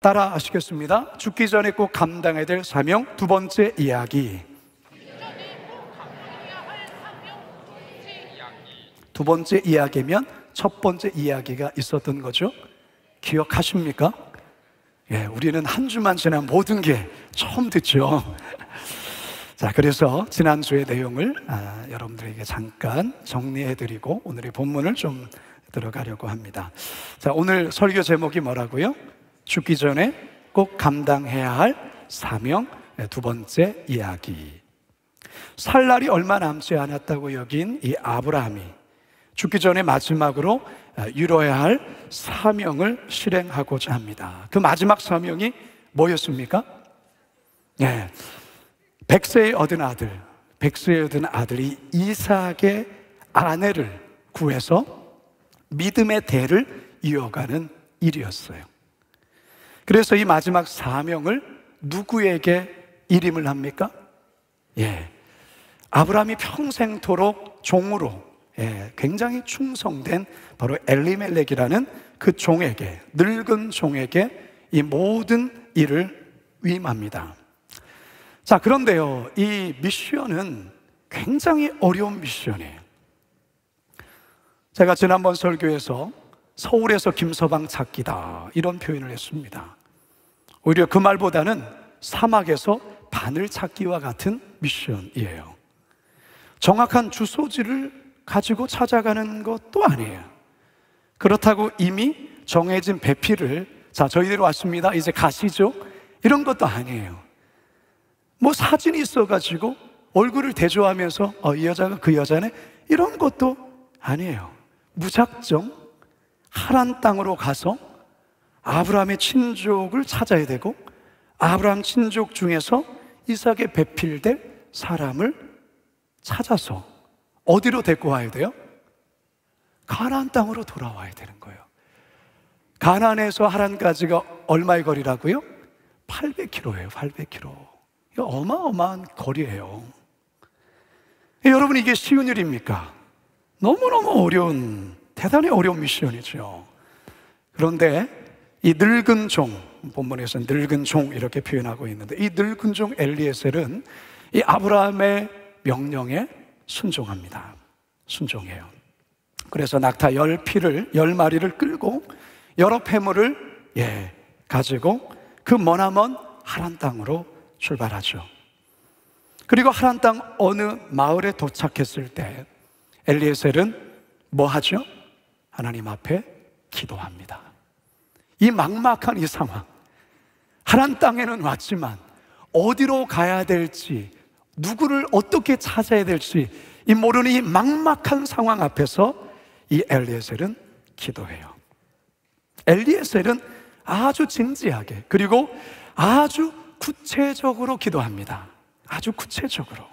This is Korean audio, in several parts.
따라 하시겠습니다. 죽기 전에 꼭 감당해야 될 사명 두 번째 이야기. 두 번째 이야기면 첫 번째 이야기가 있었던 거죠. 기억하십니까? 예, 우리는 한 주만 지난 모든 게 처음 듣죠. 자, 그래서 지난주의 내용을 여러분들에게 잠깐 정리해드리고 오늘의 본문을 좀 들어가려고 합니다. 자, 오늘 설교 제목이 뭐라고요? 죽기 전에 꼭 감당해야 할 사명 두 번째 이야기. 살 날이 얼마 남지 않았다고 여긴 이 아브라함이 죽기 전에 마지막으로 이뤄야 할 사명을 실행하고자 합니다. 그 마지막 사명이 뭐였습니까? 네, 100세에 얻은 아들이 이삭의 아내를 구해서 믿음의 대를 이어가는 일이었어요. 그래서 이 마지막 사명을 누구에게 일임을 합니까? 예, 아브라함이 평생토록 종으로 굉장히 충성된 바로 엘리멜렉이라는 그 종에게, 늙은 종에게 이 모든 일을 위임합니다. 자, 그런데요, 이 미션은 굉장히 어려운 미션이에요. 제가 지난번 설교에서 서울에서 김서방 찾기다 이런 표현을 했습니다. 오히려 그 말보다는 사막에서 바늘 찾기와 같은 미션이에요. 정확한 주소지를 가지고 찾아가는 것도 아니에요. 그렇다고 이미 정해진 배필을 자, 저희들 왔습니다, 이제 가시죠, 이런 것도 아니에요. 뭐 사진이 있어가지고 얼굴을 대조하면서 이 여자가 그 여자네, 이런 것도 아니에요. 무작정 하란 땅으로 가서 아브라함의 친족을 찾아야 되고, 아브라함 친족 중에서 이삭에 배필될 사람을 찾아서 어디로 데리고 와야 돼요? 가나안 땅으로 돌아와야 되는 거예요. 가나안에서 하란까지가 얼마의 거리라고요? 800km예요 800km. 이거 어마어마한 거리예요. 여러분, 이게 쉬운 일입니까? 너무너무 어려운, 대단히 어려운 미션이죠. 그런데 이 늙은 종, 본문에서 늙은 종 이렇게 표현하고 있는데, 이 늙은 종 엘리에셀은 이 아브라함의 명령에 순종합니다. 순종해요. 그래서 낙타 10마리를 끌고 여러 폐물을 가지고 그 머나먼 하란 땅으로 출발하죠. 그리고 하란 땅 어느 마을에 도착했을 때 엘리에셀은 뭐 하죠? 하나님 앞에 기도합니다. 이 막막한 이 상황, 하란 땅에는 왔지만 어디로 가야 될지, 누구를 어떻게 찾아야 될지 이 모르는 이 막막한 상황 앞에서 이 엘리에셀은 기도해요. 엘리에셀은 아주 진지하게, 그리고 아주 구체적으로 기도합니다. 아주 구체적으로.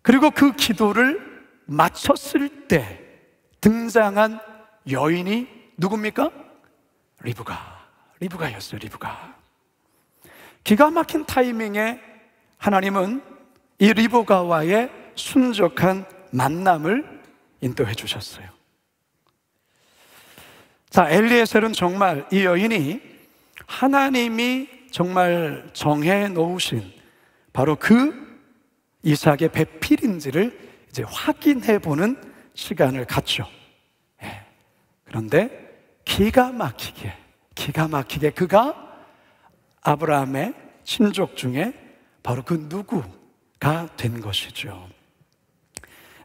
그리고 그 기도를 마쳤을 때 등장한 여인이 누굽니까? 리브가였어요. 리브가. 기가 막힌 타이밍에 하나님은 이 리브가와의 순적한 만남을 인도해 주셨어요. 자, 엘리에셀은 정말 이 여인이 하나님이 정말 정해 놓으신 바로 그 이삭의 배필인지를 이제 확인해 보는 시간을 갖죠. 그런데 기가 막히게 그가 아브라함의 친족 중에 바로 그 누구가 된 것이죠.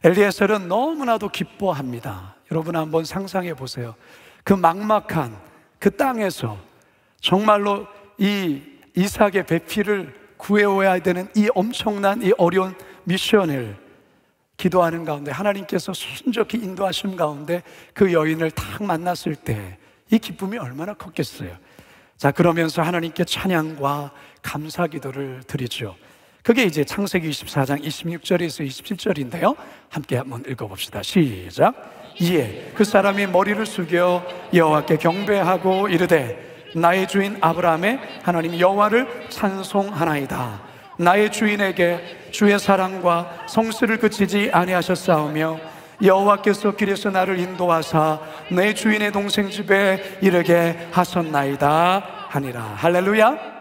엘리에셀은 너무나도 기뻐합니다. 여러분 한번 상상해 보세요. 그 막막한 그 땅에서 정말로 이 이삭의 배필을 구해오야 되는 이 엄청난 이 어려운 미션을 기도하는 가운데 하나님께서 순적히 인도하심 가운데 그 여인을 딱 만났을 때 이 기쁨이 얼마나 컸겠어요. 자, 그러면서 하나님께 찬양과 감사 기도를 드리죠. 그게 이제 창세기 24장 26절에서 27절인데요 함께 한번 읽어봅시다. 시작. 이에 그 사람이 머리를 숙여 여호와께 경배하고 이르되 나의 주인 아브라함의 하나님 여호와를 찬송하나이다. 나의 주인에게 주의 사랑과 성실을 그치지 아니하셨사오며 여호와께서 길에서 나를 인도하사 내 주인의 동생 집에 이르게 하셨나이다 하니라. 할렐루야.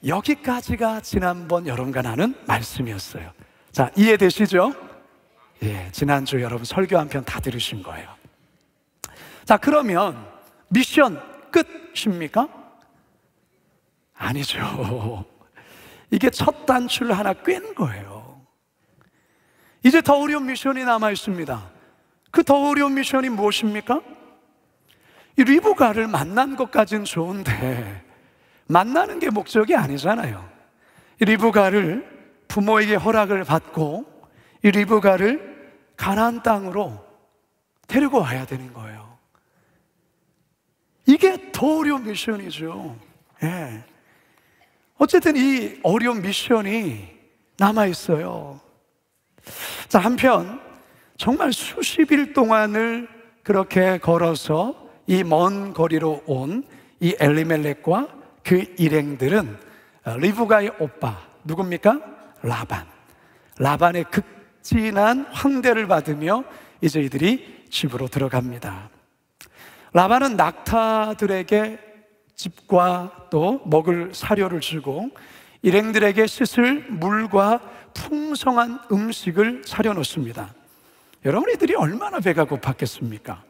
여기까지가 지난번 여러분과 나눈 말씀이었어요. 자, 이해되시죠? 예, 지난주 여러분 설교 한 편 다 들으신 거예요. 자, 그러면 미션 끝입니까? 아니죠. 이게 첫 단추를 하나 꿰는 거예요. 이제 더 어려운 미션이 남아 있습니다. 그 더 어려운 미션이 무엇입니까? 이 리브가를 만난 것까지는 좋은데 만나는 게 목적이 아니잖아요. 이 리브가를 부모에게 허락을 받고 이 리브가를 가나안 땅으로 데리고 와야 되는 거예요. 이게 더 어려운 미션이죠. 예. 어쨌든 이 어려운 미션이 남아있어요. 자, 한편 정말 수십 일 동안을 그렇게 걸어서 이 먼 거리로 온 이 엘리멜렉과 그 일행들은 리브가의 오빠 누굽니까? 라반의 극진한 환대를 받으며 이제 이들이 집으로 들어갑니다. 라반은 낙타들에게 집과 또 먹을 사료를 주고 일행들에게 씻을 물과 풍성한 음식을 차려놓습니다. 여러분, 이들이 얼마나 배가 고팠겠습니까?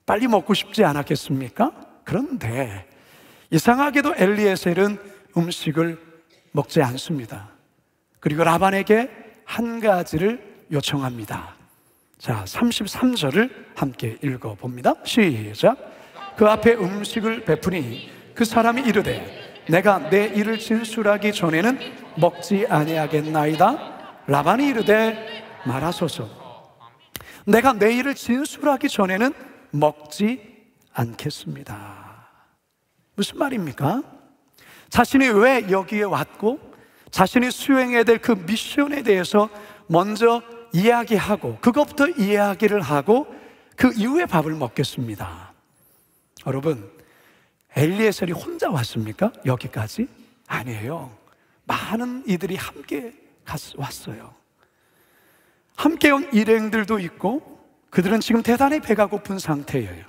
빨리 먹고 싶지 않았겠습니까? 그런데 이상하게도 엘리에셀은 음식을 먹지 않습니다. 그리고 라반에게 한 가지를 요청합니다. 자, 33절을 함께 읽어봅니다. 시작. 그 앞에 음식을 베푸니 그 사람이 이르되 내가 내 일을 진술하기 전에는 먹지 아니하겠나이다. 라반이 이르되 말하소서. 내가 내 일을 진술하기 전에는 먹지 않겠습니다. 무슨 말입니까? 자신이 왜 여기에 왔고 자신이 수행해야 될 그 미션에 대해서 먼저 이야기하고 그것부터 이야기를 하고 그 이후에 밥을 먹겠습니다. 여러분, 엘리에셀이 혼자 왔습니까? 여기까지? 아니에요. 많은 이들이 함께 왔어요. 함께 온 일행들도 있고 그들은 지금 대단히 배가 고픈 상태예요.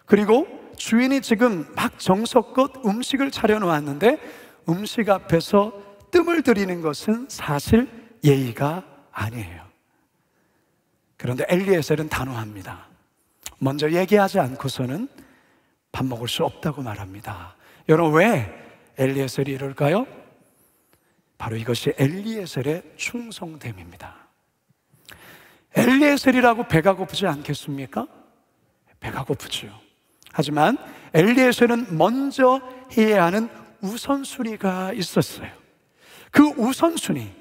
그리고 주인이 지금 막 정성껏 음식을 차려놓았는데 음식 앞에서 뜸을 들이는 것은 사실 예의가 아니에요. 그런데 엘리에셀은 단호합니다. 먼저 얘기하지 않고서는 밥 먹을 수 없다고 말합니다. 여러분, 왜 엘리에셀이 이럴까요? 바로 이것이 엘리에셀의 충성됨입니다. 엘리에셀이라고 배가 고프지 않겠습니까? 배가 고프죠. 하지만 엘리에셀은 먼저 해야 하는 우선순위가 있었어요. 그 우선순위,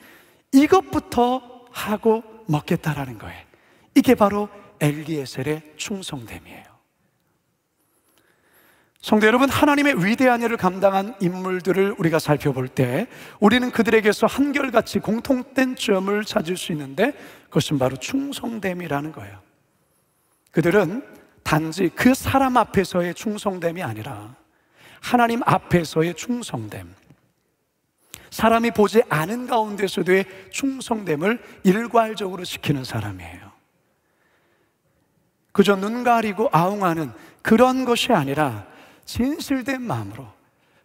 이것부터 하고 먹겠다라는 거예요. 이게 바로 엘리에셀의 충성됨이에요. 성도 여러분, 하나님의 위대한 일을 감당한 인물들을 우리가 살펴볼 때 우리는 그들에게서 한결같이 공통된 점을 찾을 수 있는데 그것은 바로 충성됨이라는 거예요. 그들은 단지 그 사람 앞에서의 충성됨이 아니라 하나님 앞에서의 충성됨, 사람이 보지 않은 가운데서도의 충성됨을 일괄적으로 지키는 사람이에요. 그저 눈 가리고 아웅하는 그런 것이 아니라 진실된 마음으로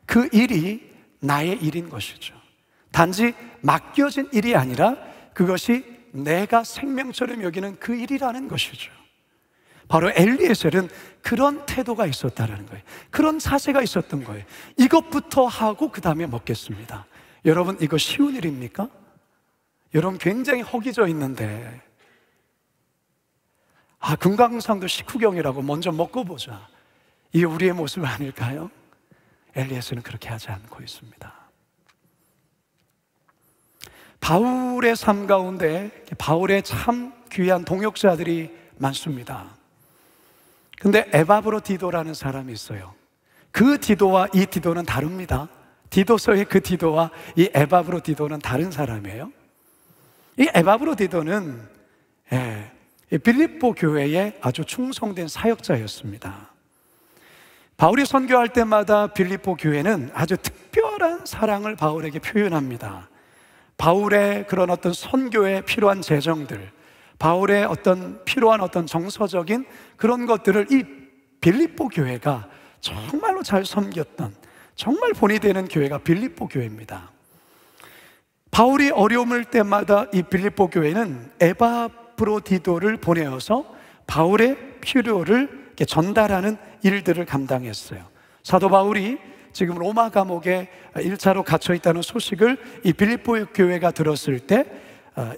그 일이 나의 일인 것이죠. 단지 맡겨진 일이 아니라 그것이 내가 생명처럼 여기는 그 일이라는 것이죠. 바로 엘리에셀은 그런 태도가 있었다는 거예요. 그런 자세가 있었던 거예요. 이것부터 하고 그 다음에 먹겠습니다. 여러분, 이거 쉬운 일입니까? 여러분, 굉장히 허기져 있는데 금강산도 식후경이라고 먼저 먹고 보자, 이게 우리의 모습 아닐까요? 엘리에셀은 그렇게 하지 않고 있습니다. 바울의 삶 가운데 바울의 참 귀한 동역자들이 많습니다. 근데 에바브로디도라는 사람이 있어요. 그 디도와 이 디도는 다릅니다. 디도서의 그 디도와 이 에바브로디도는 다른 사람이에요. 이 에바브로디도는 빌립보 교회의 아주 충성된 사역자였습니다. 바울이 선교할 때마다 빌립보 교회는 아주 특별한 사랑을 바울에게 표현합니다. 바울의 그런 어떤 선교에 필요한 재정들, 바울의 어떤 필요한 어떤 정서적인 그런 것들을 이 빌립보 교회가 정말로 잘 섬겼던, 정말 본이 되는 교회가 빌립보 교회입니다. 바울이 어려움을 때마다 이 빌립보 교회는 에바브로디도를 보내어서 바울의 필요를 이렇게 전달하는 일들을 감당했어요. 사도 바울이 지금 로마 감옥에 1차로 갇혀 있다는 소식을 이 빌립보 교회가 들었을 때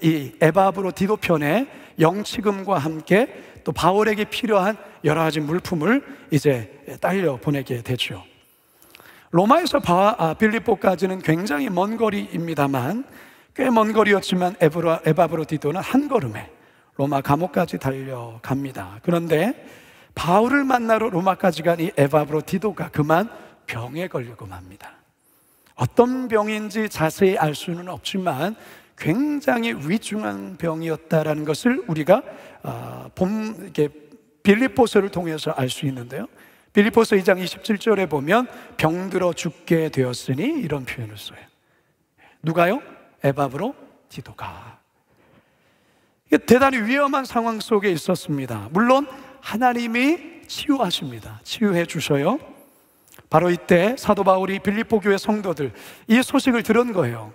이 에바브로디도 편에 영치금과 함께 또 바울에게 필요한 여러 가지 물품을 이제 딸려 보내게 되죠. 로마에서 빌립보까지는 굉장히 먼 거리입니다만, 꽤 먼 거리였지만 에바브로디도는 한 걸음에 로마 감옥까지 달려갑니다. 그런데 바울을 만나러 로마까지 간 이 에바브로디도가 그만 병에 걸리고 맙니다. 어떤 병인지 자세히 알 수는 없지만 굉장히 위중한 병이었다라는 것을 우리가 빌립보서를 통해서 알 수 있는데요. 빌립보서 2장 27절에 보면 병들어 죽게 되었으니 이런 표현을 써요. 누가요? 에바브로디도가. 대단히 위험한 상황 속에 있었습니다. 물론 하나님이 치유하십니다. 치유해 주셔요. 바로 이때 사도 바울이 빌립보 교회 성도들, 이 소식을 들은 거예요.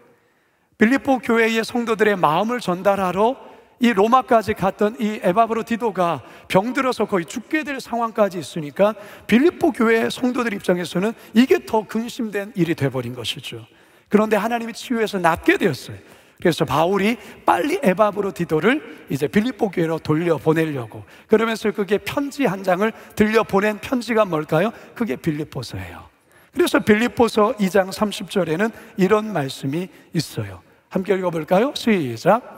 빌립보 교회의 성도들의 마음을 전달하러 이 로마까지 갔던 이 에바브로디도가 병들어서 거의 죽게 될 상황까지 있으니까 빌립보 교회 성도들 입장에서는 이게 더 근심된 일이 돼버린 것이죠. 그런데 하나님이 치유해서 낫게 되었어요. 그래서 바울이 빨리 에바브로디도를 이제 빌립보 교회로 돌려보내려고, 그러면서 그게 편지 한 장을 들려보낸 편지가 뭘까요? 그게 빌립보서예요. 그래서 빌립보서 2장 30절에는 이런 말씀이 있어요. 함께 읽어볼까요? 시작.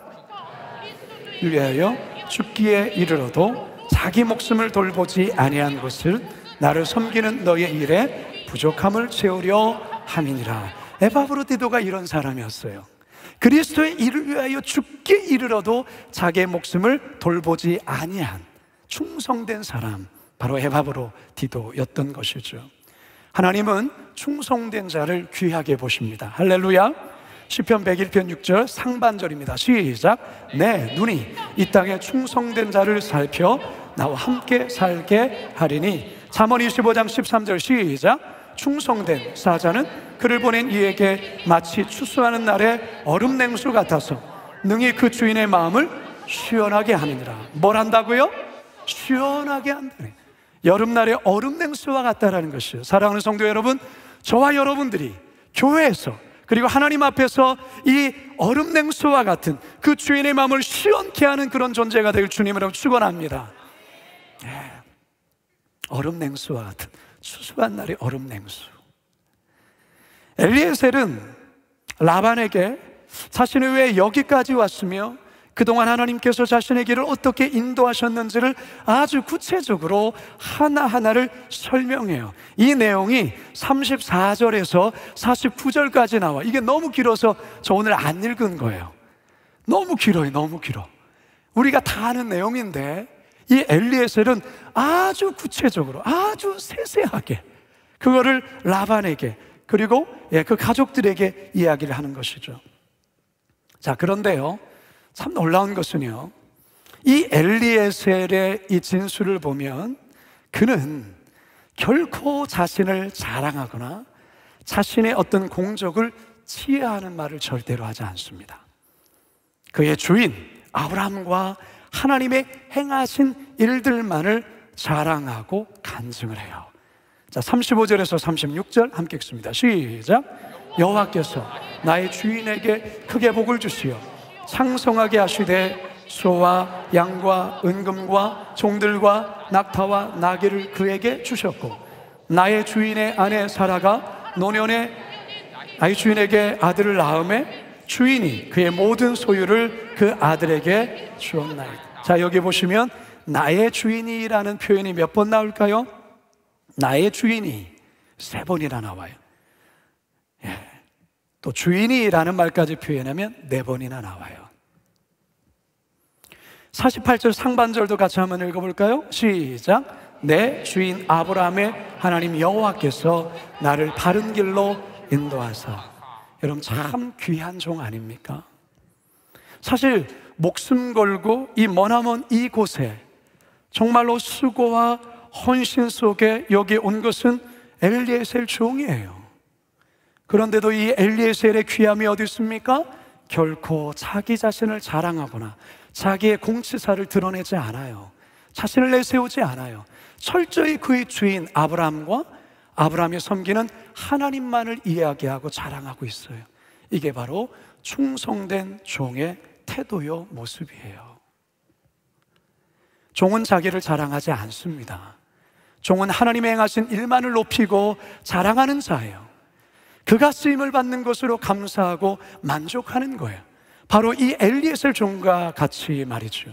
위하여 죽기에 이르러도 자기 목숨을 돌보지 아니한 것을 나를 섬기는 너의 일에 부족함을 채우려 함이니라. 에바브로디도가 이런 사람이었어요. 그리스도의 일을 위하여 죽기에 이르러도 자기의 목숨을 돌보지 아니한 충성된 사람, 바로 에바브로디도였던 것이죠. 하나님은 충성된 자를 귀하게 보십니다. 할렐루야. 시편 101편 6절 상반절입니다. 시작. 내 눈이 이 땅에 충성된 자를 살펴 나와 함께 살게 하리니. 잠언 25장 13절 시작. 충성된 사자는 그를 보낸 이에게 마치 추수하는 날에 얼음 냉수 같아서 능히 그 주인의 마음을 시원하게 하느니라. 뭘 한다고요? 시원하게 한다네. 여름날에 얼음 냉수와 같다라는 것이에요. 사랑하는 성도 여러분, 저와 여러분들이 교회에서 그리고 하나님 앞에서 이 얼음 냉수와 같은 그 주인의 마음을 시원케 하는 그런 존재가 될 주님으로 축원합니다. 얼음 냉수와 같은 추수한 날의 얼음 냉수. 엘리에셀은 라반에게 자신이 왜 여기까지 왔으며 그동안 하나님께서 자신의 길을 어떻게 인도하셨는지를 아주 구체적으로 하나하나를 설명해요. 이 내용이 34절에서 49절까지 나와. 이게 너무 길어서 저 오늘 안 읽은 거예요. 너무 길어요. 너무 길어. 우리가 다 아는 내용인데 이 엘리에셀은 아주 구체적으로, 아주 세세하게 그거를 라반에게 그리고 그 가족들에게 이야기를 하는 것이죠. 자, 그런데요, 참 놀라운 것은요, 이 엘리에셀의 이 진술을 보면 그는 결코 자신을 자랑하거나 자신의 어떤 공적을 치하하는 말을 절대로 하지 않습니다. 그의 주인 아브라함과 하나님의 행하신 일들만을 자랑하고 간증을 해요. 자, 35절에서 36절 함께 읽습니다. 시작. 여호와께서 나의 주인에게 크게 복을 주시어 창성하게 하시되 소와 양과 은금과 종들과 낙타와 나귀를 그에게 주셨고 나의 주인의 아내 사라가 노년에 나의 주인에게 아들을 낳음에 주인이 그의 모든 소유를 그 아들에게 주었나이다. 자, 여기 보시면 나의 주인이라는 표현이 몇 번 나올까요? 나의 주인이 3번이나 나와요. 또 주인이라는 말까지 표현하면 4번이나 나와요. 48절 상반절도 같이 한번 읽어볼까요? 시작. 내 주인 아브라함의 하나님 여호와께서 나를 바른 길로 인도하사. 여러분 참 귀한 종 아닙니까? 사실 목숨 걸고 이 머나먼 이곳에 정말로 수고와 헌신 속에 여기 온 것은 엘리에셀 종이에요. 그런데도 이 엘리에셀의 귀함이 어디 있습니까? 결코 자기 자신을 자랑하거나 자기의 공치사를 드러내지 않아요. 자신을 내세우지 않아요. 철저히 그의 주인 아브라함과 아브라함이 섬기는 하나님만을 이야기하고 자랑하고 있어요. 이게 바로 충성된 종의 태도요 모습이에요. 종은 자기를 자랑하지 않습니다. 종은 하나님의 행하신 일만을 높이고 자랑하는 자예요. 그가 쓰임을 받는 것으로 감사하고 만족하는 거예요. 바로 이 엘리에셀 종과 같이 말이죠.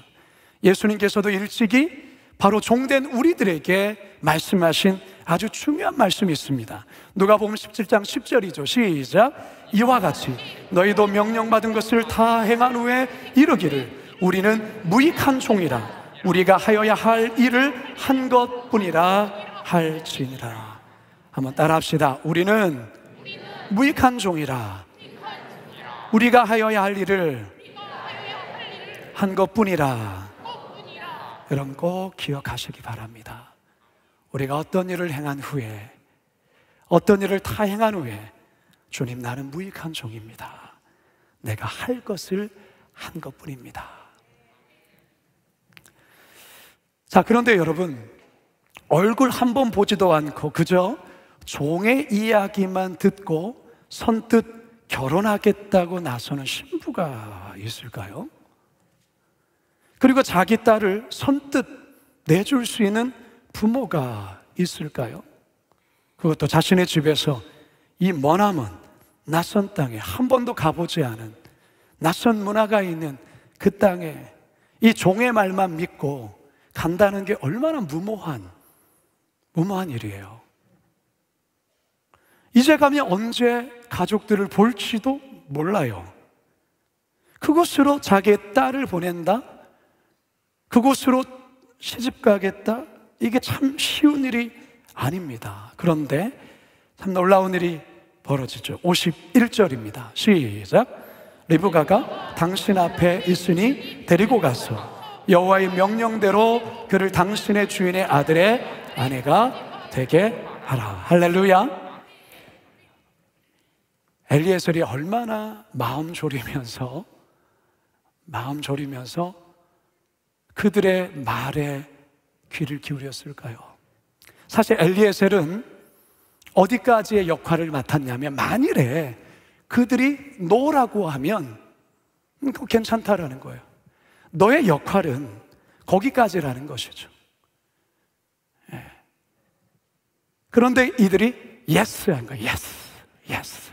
예수님께서도 일찍이 바로 종된 우리들에게 말씀하신 아주 중요한 말씀이 있습니다. 누가복음 17장 10절이죠. 시작. 이와 같이 너희도 명령받은 것을 다 행한 후에 이르기를 우리는 무익한 종이라 우리가 하여야 할 일을 한 것뿐이라 할지니라. 한번 따라합시다. 우리는 무익한 종이라 우리가 하여야 할 일을 한 것뿐이라. 여러분 꼭 기억하시기 바랍니다. 우리가 어떤 일을 행한 후에, 어떤 일을 다 행한 후에 주님 나는 무익한 종입니다. 내가 할 것을 한 것뿐입니다. 자, 그런데 여러분 얼굴 한 번 보지도 않고 그저 종의 이야기만 듣고 선뜻 결혼하겠다고 나서는 신부가 있을까요? 그리고 자기 딸을 선뜻 내줄 수 있는 부모가 있을까요? 그것도 자신의 집에서 이 머나먼 낯선 땅에 한 번도 가보지 않은 낯선 문화가 있는 그 땅에 이 종의 말만 믿고 간다는 게 얼마나 무모한 일이에요. 이제 가면 언제 가족들을 볼지도 몰라요. 그곳으로 자기의 딸을 보낸다? 그곳으로 시집 가겠다? 이게 참 쉬운 일이 아닙니다. 그런데 참 놀라운 일이 벌어지죠. 51절입니다. 시작. 리브가가 당신 앞에 있으니 데리고 가서 여호와의 명령대로 그를 당신의 주인의 아들의 아내가 되게 하라. 할렐루야. 엘리에셀이 얼마나 마음 졸이면서 그들의 말에 귀를 기울였을까요? 사실 엘리에셀은 어디까지의 역할을 맡았냐면 만일에 그들이 노라고 하면 그거 괜찮다라는 거예요. 너의 역할은 거기까지라는 것이죠. 예. 그런데 이들이 예스 한 거예요. 예스.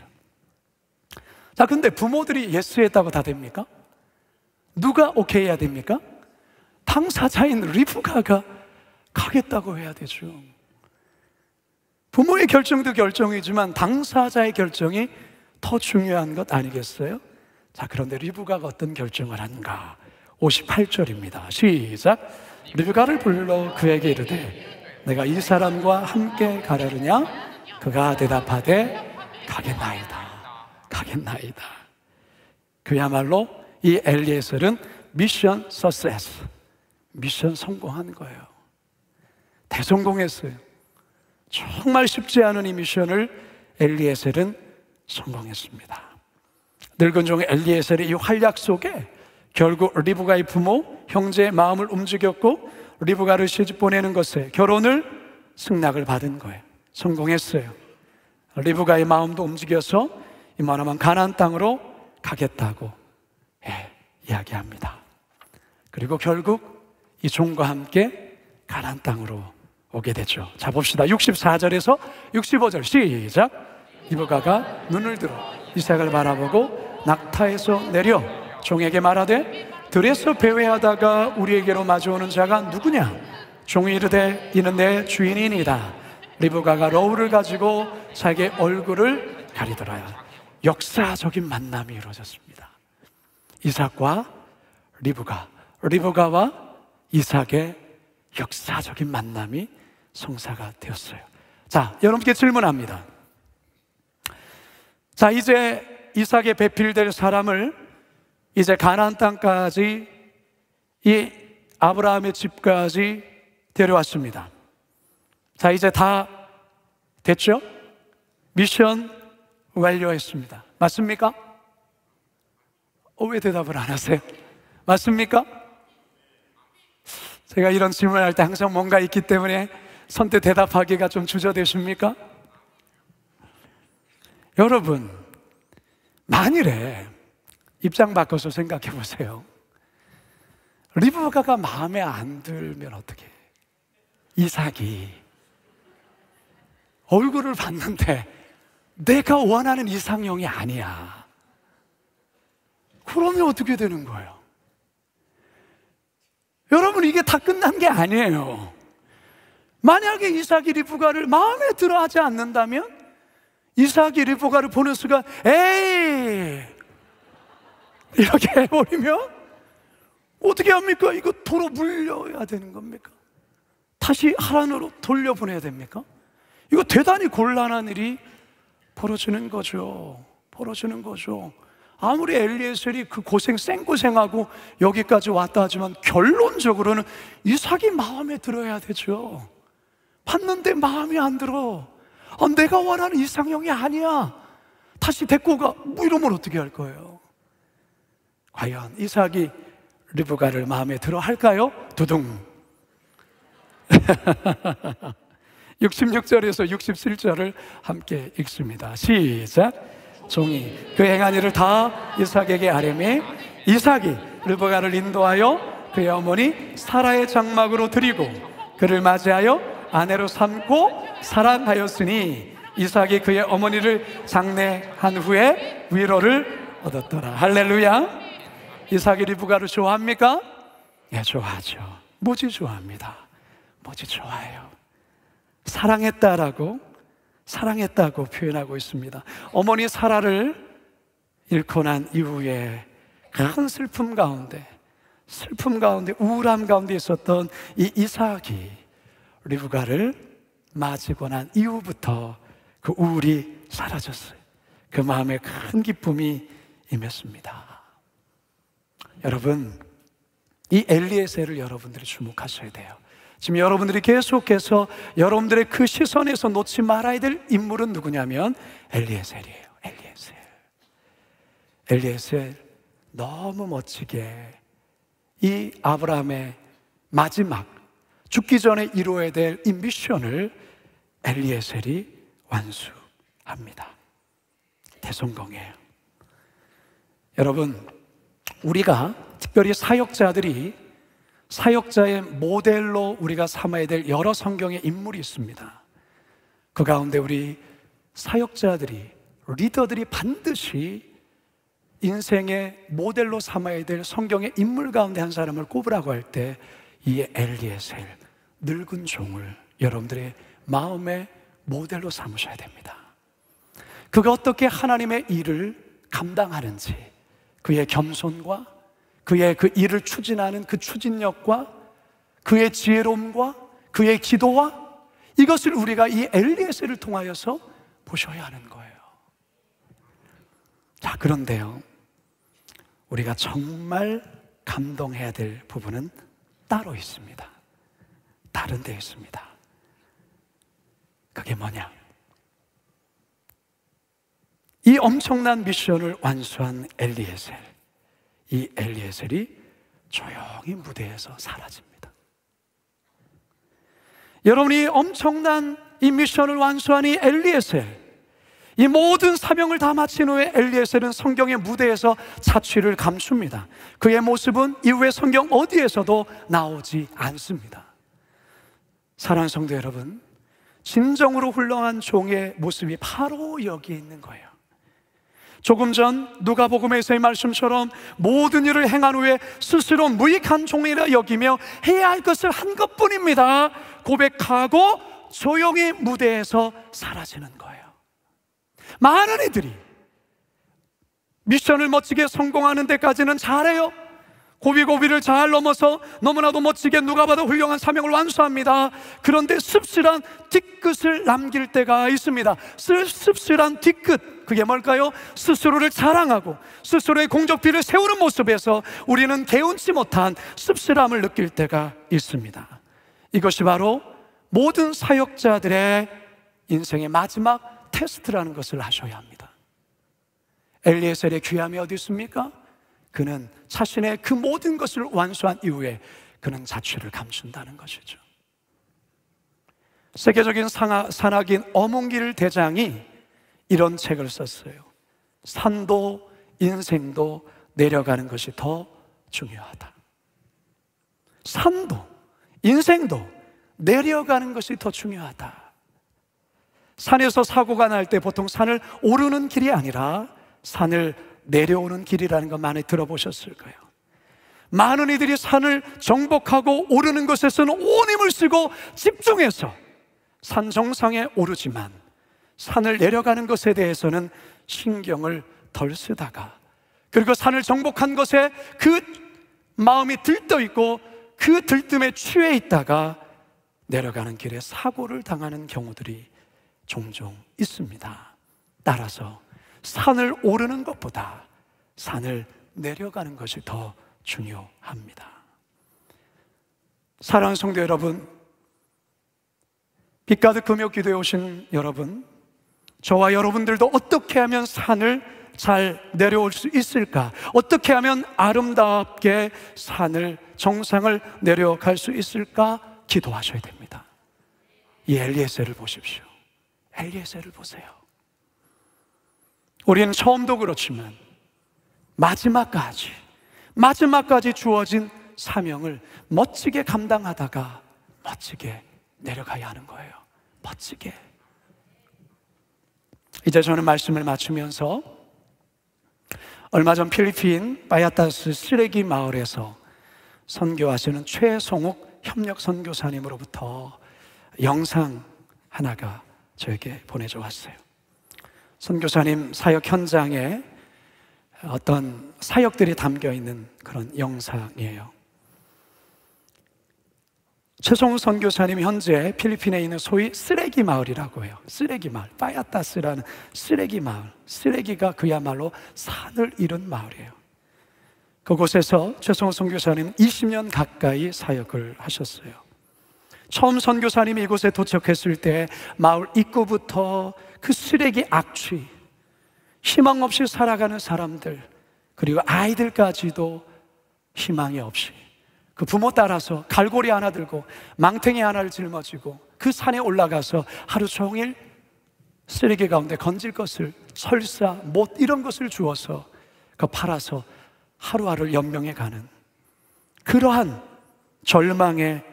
자, 근데 부모들이 예스 했다고 다 됩니까? 누가 오케이 해야 됩니까? 당사자인 리브가가 가겠다고 해야 되죠. 부모의 결정도 결정이지만 당사자의 결정이 더 중요한 것 아니겠어요? 자, 그런데 리브가가 어떤 결정을 한가? 58절입니다. 시작. 리브가를 불러 그에게 이르되 내가 이 사람과 함께 가려느냐? 그가 대답하되 가겠나이다. 그야말로 이 엘리에셀은 미션 서세스, 미션 성공한 거예요. 대성공했어요. 정말 쉽지 않은 이 미션을 엘리에셀은 성공했습니다. 늙은 종 엘리에셀의 이 활약 속에 결국 리브가의 부모, 형제의 마음을 움직였고 리브가를 시집 보내는 것에 결혼을 승낙을 받은 거예요. 성공했어요. 리브가의 마음도 움직여서 이만한 가나안 땅으로 가겠다고 이야기합니다. 그리고 결국 이 종과 함께 가나안 땅으로 오게 되죠. 자, 봅시다. 64절에서 65절 시작. 리브가가 눈을 들어 이삭을 바라보고 낙타에서 내려 종에게 말하되 들에서 배회하다가 우리에게로 마주오는 자가 누구냐? 종이 이르되 이는 내 주인이니이다. 리브가가 러울을 가지고 자기의 얼굴을 가리더라. 역사적인 만남이 이루어졌습니다. 이삭과 리브가와 이삭의 역사적인 만남이 성사가 되었어요. 자, 여러분께 질문합니다. 자, 이제 이삭의 배필될 사람을 이제 가나안 땅까지, 이 아브라함의 집까지 데려왔습니다. 자, 이제 다 됐죠? 미션 완료했습니다. 맞습니까? 왜 대답을 안 하세요? 맞습니까? 제가 이런 질문을 할 때 항상 뭔가 있기 때문에 선뜻 대답하기가 좀 주저되십니까? 여러분, 만일에 입장 바꿔서 생각해 보세요. 리브가가 마음에 안 들면 어떻게? 이삭이 얼굴을 봤는데 내가 원하는 이상형이 아니야. 그러면 어떻게 되는 거예요? 여러분, 이게 다 끝난 게 아니에요. 만약에 이삭이 리브가를 마음에 들어 하지 않는다면 이삭이 리브가를 보는 순간 에이 이렇게 해버리면 어떻게 합니까? 이거 도로 물려야 되는 겁니까? 다시 하란으로 돌려보내야 됩니까? 이거 대단히 곤란한 일이 벌어지는 거죠. 벌어지는 거죠. 아무리 엘리에셀이 그 생고생하고 여기까지 왔다 하지만 결론적으로는 이삭이 마음에 들어야 되죠. 봤는데 마음이 안 들어. 내가 원하는 이상형이 아니야. 다시 데리고 가. 뭐 이러면 어떻게 할 거예요? 과연 이삭이 리브가를 마음에 들어 할까요? 두둥. 66절에서 67절을 함께 읽습니다. 시작. 종이 그 행한 일을 다 이삭에게 아뢰매 이삭이 리브가를 인도하여 그의 어머니 사라의 장막으로 드리고 그를 맞이하여 아내로 삼고 사랑하였으니 이삭이 그의 어머니를 장례한 후에 위로를 얻었더라. 할렐루야. 이삭이 리브가를 좋아합니까? 예, 좋아하죠. 무지 좋아합니다. 무지 좋아해요. 사랑했다고 표현하고 있습니다. 어머니 사라를 잃고 난 이후에 큰 슬픔 가운데 우울함 가운데 있었던 이 이삭이 리브가를 맞이고 난 이후부터 그 우울이 사라졌어요. 그 마음에 큰 기쁨이 임했습니다. 여러분, 이 엘리에셀을 여러분들이 주목하셔야 돼요. 지금 여러분들이 계속해서 여러분들의 그 시선에서 놓지 말아야 될 인물은 누구냐면 엘리에셀이에요. 엘리에셀 너무 멋지게 이 아브라함의 마지막 죽기 전에 이루어야 될 이 미션을 엘리에셀이 완수합니다. 대성공이에요. 여러분, 우리가 특별히 사역자의 모델로 우리가 삼아야 될 여러 성경의 인물이 있습니다. 그 가운데 우리 사역자들이, 리더들이 반드시 인생의 모델로 삼아야 될 성경의 인물 가운데 한 사람을 꼽으라고 할 때 이 엘리에셀, 늙은 종을 여러분들의 마음의 모델로 삼으셔야 됩니다. 그가 어떻게 하나님의 일을 감당하는지, 그의 겸손과 그의 그 일을 추진하는 그 추진력과 그의 지혜로움과 그의 기도와 이것을 우리가 이 엘리에셀을 통하여서 보셔야 하는 거예요. 자, 그런데요, 우리가 정말 감동해야 될 부분은 따로 있습니다. 다른 데 있습니다. 그게 뭐냐? 이 엄청난 미션을 완수한 엘리에셀, 이 엘리에셀이 조용히 무대에서 사라집니다. 여러분이 엄청난 이 미션을 완수한 이 엘리에셀, 이 모든 사명을 다 마친 후에 엘리에셀은 성경의 무대에서 자취를 감춥니다. 그의 모습은 이후에 성경 어디에서도 나오지 않습니다. 사랑하는 성도 여러분, 진정으로 훌륭한 종의 모습이 바로 여기에 있는 거예요. 조금 전 누가복음에서의 말씀처럼 모든 일을 행한 후에 스스로 무익한 종이라 여기며 해야 할 것을 한 것뿐입니다 고백하고 조용히 무대에서 사라지는 거예요. 많은 이들이 미션을 멋지게 성공하는 데까지는 잘해요. 고비고비를 잘 넘어서 너무나도 멋지게 누가 봐도 훌륭한 사명을 완수합니다. 그런데 씁쓸한 뒤끝을 남길 때가 있습니다. 씁쓸한 뒤끝, 그게 뭘까요? 스스로를 자랑하고 스스로의 공적비를 세우는 모습에서 우리는 개운치 못한 씁쓸함을 느낄 때가 있습니다. 이것이 바로 모든 사역자들의 인생의 마지막 테스트라는 것을 아셔야 합니다. 엘리에셀의 귀함이 어디 있습니까? 그는 자신의 그 모든 것을 완수한 이후에 그는 자취를 감춘다는 것이죠. 세계적인 산악인 어몽길 대장이 이런 책을 썼어요. 산도 인생도 내려가는 것이 더 중요하다. 산도 인생도 내려가는 것이 더 중요하다. 산에서 사고가 날 때 보통 산을 오르는 길이 아니라 산을 내려오는 길이라는 거 많이 들어보셨을 거예요. 많은 이들이 산을 정복하고 오르는 것에서는 온 힘을 쓰고 집중해서 산 정상에 오르지만 산을 내려가는 것에 대해서는 신경을 덜 쓰다가, 그리고 산을 정복한 것에 그 마음이 들떠 있고 그 들뜸에 취해 있다가 내려가는 길에 사고를 당하는 경우들이 종종 있습니다. 따라서 산을 오르는 것보다 산을 내려가는 것이 더 중요합니다. 사랑하는 성도 여러분, 빛가득 금요기도에 오신 여러분, 저와 여러분들도 어떻게 하면 산을 잘 내려올 수 있을까? 어떻게 하면 아름답게 산을, 정상을 내려갈 수 있을까? 기도하셔야 됩니다. 이 엘리에셀을 보십시오. 엘리에셀을 보세요. 우리는 처음도 그렇지만 마지막까지 주어진 사명을 멋지게 감당하다가 멋지게 내려가야 하는 거예요. 멋지게. 이제 저는 말씀을 마치면서 얼마 전 필리핀 바야타스 쓰레기 마을에서 선교하시는 최송욱 협력 선교사님으로부터 영상 하나가 저에게 보내져 왔어요. 선교사님 사역 현장에 어떤 사역들이 담겨 있는 그런 영상이에요. 최송우 선교사님 현재 필리핀에 있는 소위 쓰레기 마을이라고 해요. 쓰레기 마을, 파야타스라는 쓰레기 마을. 쓰레기가 그야말로 산을 이룬 마을이에요. 그곳에서 최송우 선교사님 20년 가까이 사역을 하셨어요. 처음 선교사님이 이곳에 도착했을 때 마을 입구부터 그 쓰레기 악취, 희망 없이 살아가는 사람들, 그리고 아이들까지도 희망이 없이 그 부모 따라서 갈고리 하나 들고 망탱이 하나를 짊어지고 그 산에 올라가서 하루 종일 쓰레기 가운데 건질 것을, 설사, 못 이런 것을 주어서 그 팔아서 하루하루를 연명해 가는 그러한 절망의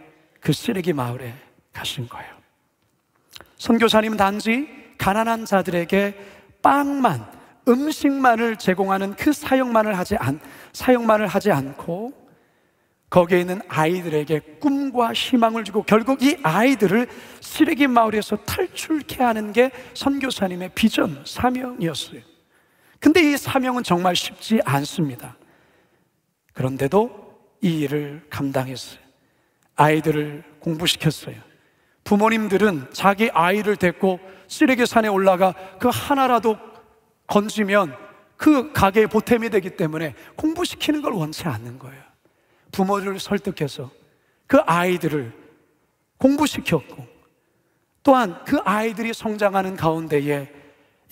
그 쓰레기 마을에 가신 거예요. 선교사님 단지 가난한 자들에게 빵만, 음식만을 제공하는 그 사역만을 하지 않고 거기에 있는 아이들에게 꿈과 희망을 주고 결국 이 아이들을 쓰레기 마을에서 탈출케 하는 게 선교사님의 비전, 사명이었어요. 근데 이 사명은 정말 쉽지 않습니다. 그런데도 이 일을 감당했어요. 아이들을 공부시켰어요. 부모님들은 자기 아이를 데리고 쓰레기산에 올라가 그 하나라도 건지면 그 가게의 보탬이 되기 때문에 공부시키는 걸 원치 않는 거예요. 부모를 설득해서 그 아이들을 공부시켰고, 또한 그 아이들이 성장하는 가운데에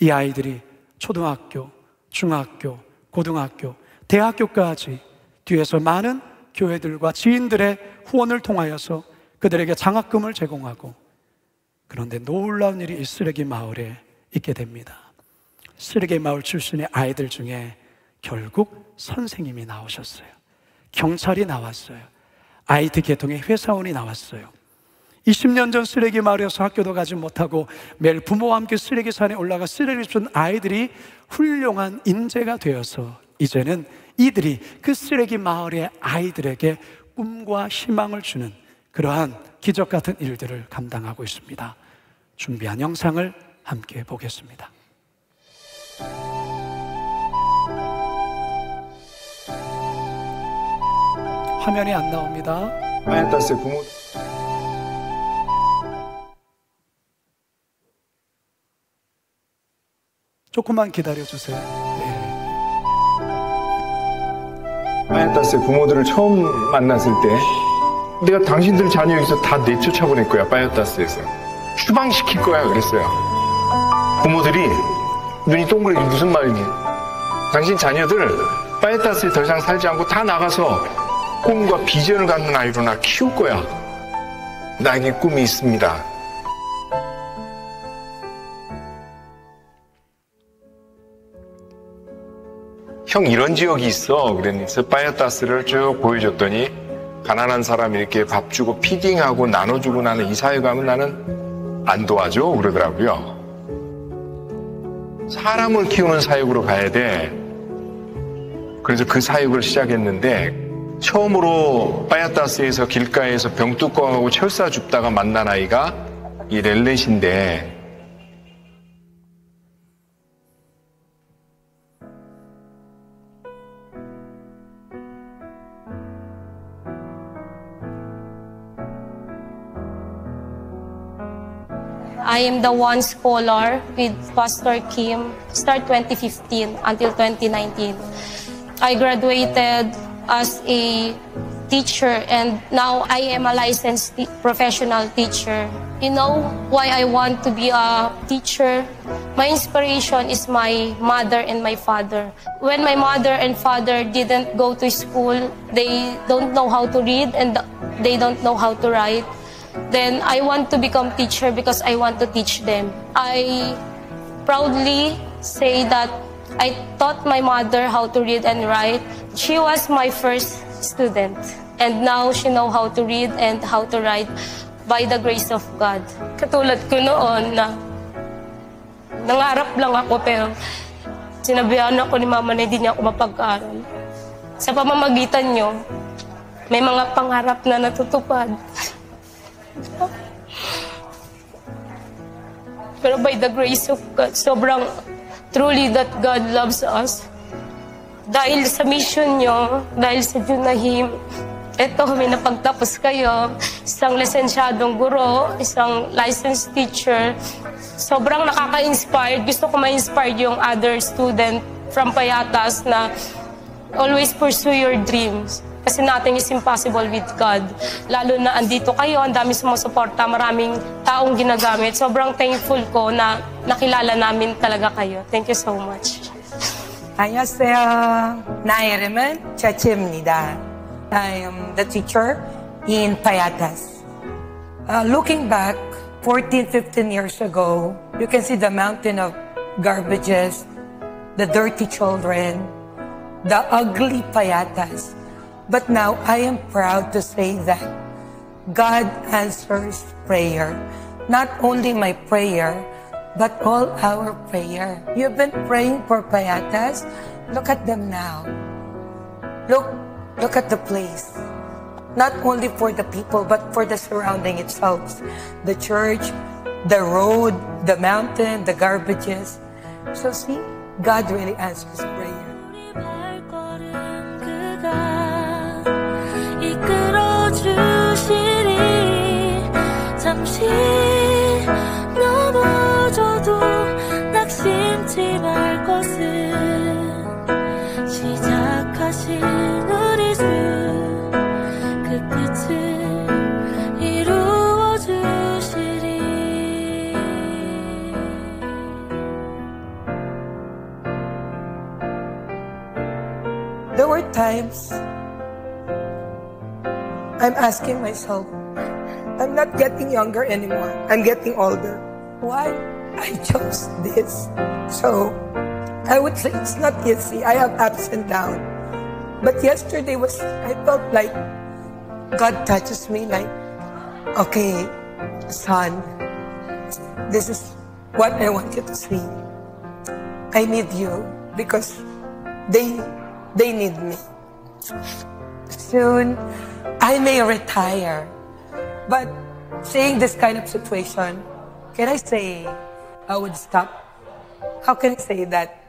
이 아이들이 초등학교, 중학교, 고등학교, 대학교까지 뒤에서 많은 교회들과 지인들의 후원을 통하여서 그들에게 장학금을 제공하고, 그런데 놀라운 일이 이 쓰레기 마을에 있게 됩니다. 쓰레기 마을 출신의 아이들 중에 결국 선생님이 나오셨어요. 경찰이 나왔어요. IT 계통의 회사원이 나왔어요. 20년 전 쓰레기 마을에서 학교도 가지 못하고 매일 부모와 함께 쓰레기산에 올라가 쓰레기를 준 아이들이 훌륭한 인재가 되어서 이제는 이들이 그 쓰레기 마을의 아이들에게 꿈과 희망을 주는 그러한 기적 같은 일들을 감당하고 있습니다. 준비한 영상을 함께 보겠습니다. 화면이 안 나옵니다. 빠야타스의 부모. 조금만 기다려주세요. 빠야타스의 부모들을 처음 만났을 때 내가 당신들 자녀 여기서 다 내쫓아보낼 거야. 빠야타스에서 추방시킬 거야 그랬어요. 부모들이 눈이 동그랗게 무슨 말이니? 당신 자녀들 빠야타스에 더 이상 살지 않고 다 나가서 꿈과 비전을 갖는 아이로 나 키울 거야. 나에게 꿈이 있습니다. 형 이런 지역이 있어. 그래서 빠야타스를 쭉 보여줬더니 가난한 사람 이렇게 밥 주고 피딩하고 나눠주고 나는 이 사회 가면 나는 안 도와줘 그러더라고요. 사람을 키우는 사역으로 가야 돼. 그래서 그 사역을 시작했는데 처음으로 빠야타스에서 길가에서 병뚜껑하고 철사 줍다가 만난 아이가 이 렐렛인데 I am the one scholar with Pastor Kim, start 2015 until 2019. I graduated as a teacher and now I am a licensed professional teacher. You know why I want to be a teacher? My inspiration is my mother and my father. When my mother and father didn't go to school, they don't know how to read and they don't know how to write. Then I want to become teacher because I want to teach them. I proudly say that I taught my mother how to read and write. She was my first student. And now she knows how to read and how to write by the grace of God. Katulad ko noon na nangarap lang ako pero sinabihan ako ni mama na hindi niya ako mapag-aral. Sa pamamagitan niyo, may mga pangarap na natutupad. Pero by the grace of God, sobrang truly that God loves us. Dahil sa mission nyo, dahil sa Junahim, eto, may napagtapos kayo, isang lisensyadong guro, isang licensed teacher. Sobrang nakaka-inspired. Gusto ko ma-inspire yung other student from Payatas na always pursue your dreams. Kasi nothing is impossible with God. Lalo na andito kayo, ang dami sumusuporta, maraming taong ginagamit. Sobrang thankful ko na nakilala namin talaga kayo. Thank you so much. 안녕하세요. 나의 이름은 차치입니다. I am the teacher in Payatas. Looking back 14, 15 years ago, you can see the mountain of garbages, the dirty children, the ugly Payatas. But now I am proud to say that God answers prayer. Not only my prayer, but all our prayer. You've been praying for Payatas. Look at them now. Look at the place. Not only for the people, but for the surrounding itself. The church, the road, the mountain, the garbages. So see, God really answers prayer. 이끌어주시리 잠시 넘어져도 낙심치 말 것은 시작하신 우리 주 그 끝을 이루어주시리. There were times I'm asking myself, I'm not getting younger anymore. I'm getting older. Why I chose this? So I would say it's not easy. I have ups and downs. But yesterday I felt like God touches me like, okay, son, this is what I want you to see. I need you because they need me. Soon, I may retire. But seeing this kind of situation, can I say I would stop? How can I say that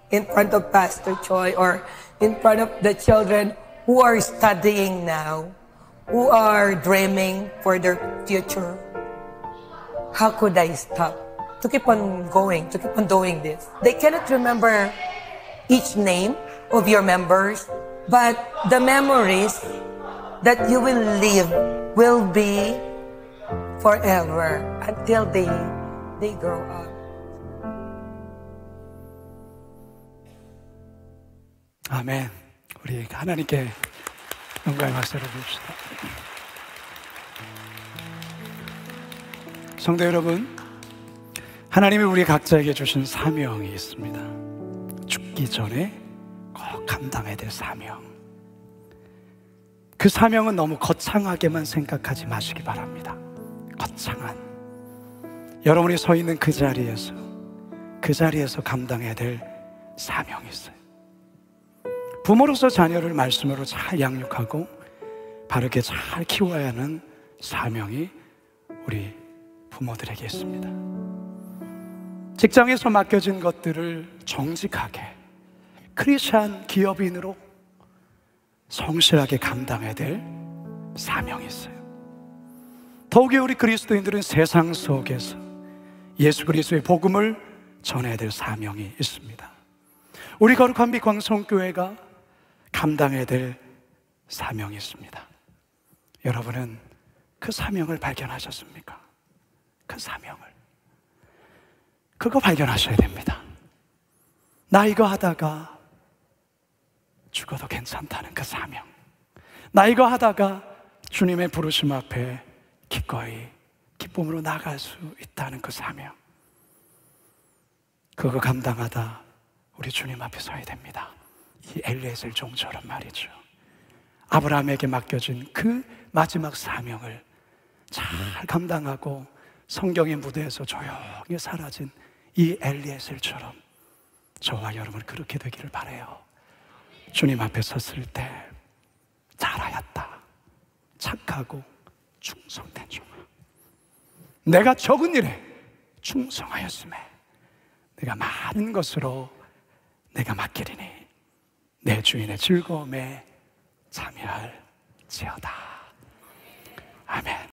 in front of Pastor Choi or in front of the children who are studying now, who are dreaming for their future. How could I stop to keep on going, to keep on doing this? They cannot remember each name of your members, but the memories that you will live will be forever until they grow up. 아멘. 우리 하나님께 영광의 박수를 봅시다. 성도 여러분, 하나님이 우리 각자에게 주신 사명이 있습니다. 죽기 전에 꼭 감당해야 될 사명. 그 사명은 너무 거창하게만 생각하지 마시기 바랍니다. 거창한 여러분이 서 있는 그 자리에서 감당해야 될 사명이 있어요. 부모로서 자녀를 말씀으로 잘 양육하고 바르게 잘 키워야 하는 사명이 우리 부모들에게 있습니다. 직장에서 맡겨진 것들을 정직하게 크리스찬 기업인으로 성실하게 감당해야 될 사명이 있어요. 더욱이 우리 그리스도인들은 세상 속에서 예수 그리스도의 복음을 전해야 될 사명이 있습니다. 우리 거룩한 빛 광성교회가 감당해야 될 사명이 있습니다. 여러분은 그 사명을 발견하셨습니까? 그 사명을. 그거 발견하셔야 됩니다. 나 이거 하다가 죽어도 괜찮다는 그 사명. 나 이거 하다가 주님의 부르심 앞에 기꺼이 기쁨으로 나갈 수 있다는 그 사명. 그거 감당하다 우리 주님 앞에 서야 됩니다. 이 엘리에셀 종처럼 말이죠. 아브라함에게 맡겨진 그 마지막 사명을 잘 감당하고 성경의 무대에서 조용히 사라진 이 엘리에셀처럼 저와 여러분 그렇게 되기를 바라요. 주님 앞에 섰을 때 잘하였다, 착하고 충성된 종아, 내가 적은 일에 충성하였음에 내가 많은 것으로 내가 맡기리니 내 주인의 즐거움에 참여할지어다.